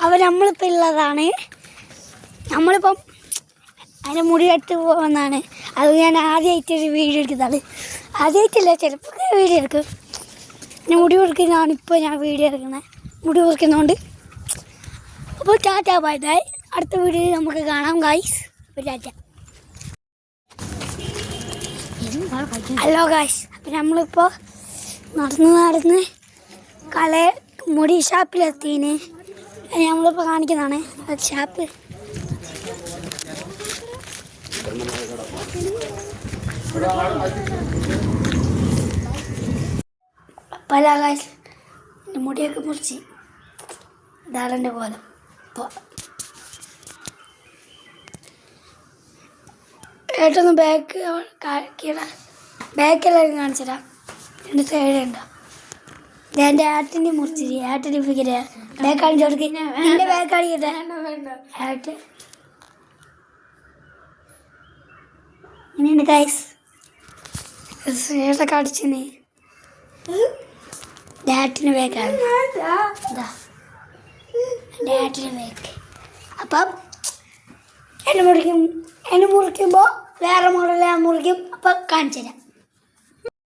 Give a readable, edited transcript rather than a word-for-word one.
അപ്പോൾ നമ്മളിപ്പോൾ ഉള്ളതാണ്, നമ്മളിപ്പം അതിൻ്റെ മുടി കെട്ട് പോകുന്നതാണ്. അത് ഞാൻ ആദ്യമായിട്ടൊരു വീഡിയോ എടുക്കുന്നതാണ്. ആദ്യമായിട്ടില്ല, ചിലപ്പോൾ വീഡിയോ എടുക്കും. പിന്നെ മുടി മുറിക്കുന്നതാണ് ഇപ്പോൾ ഞാൻ വീഡിയോ എടുക്കുന്നത്, മുടി മുറിക്കുന്നതുകൊണ്ട്. അപ്പോൾ ടാറ്റ ബൈ ബൈ. അടുത്ത വീഡിയോയിൽ നമുക്ക് കാണാം ഗായ്സ്. അപ്പോൾ ടാറ്റ. ഹലോ ഗായ്സ്, അപ്പം നമ്മളിപ്പോൾ നടന്ന് മുടി ഷാപ്പിലെത്തിന് നമ്മളിപ്പോൾ കാണിക്കുന്നതാണ് ഷാപ്പ്. പല ഗായ്സ് എൻ്റെ മുടിയൊക്കെ മുറിച്ച് ഇതാളൻ്റെ പോലെ ഏറ്റൊന്ന് ബാക്കെല്ലാവരും കാണിച്ചിടാം. എൻ്റെ സൈഡുണ്ടോ എൻ്റെ ആട്ടിൻ്റെ മുറിച്ചിരി, ആട്ടിൻ്റെ ഫിഗര് ബാക്ക് കാണിച്ചു കൊടുക്ക്. എൻ്റെ ബാക്ക് കാണിക്കട്ടെ. ആട്ട് ഇങ്ങനെയുണ്ട് ഗൈസ്, സൈഡൊക്കെ അടിച്ചിന്. ഡാറ്റിന് ബാക്കാണ്, എൻ്റെ ആട്ടിന് ബാക്ക്. അപ്പം എന്നെ മുറിക്കുമ്പോൾ വേറെ മോഡൽ ഞാൻ മുറിക്കും. അപ്പം കാണിച്ചു തരാം.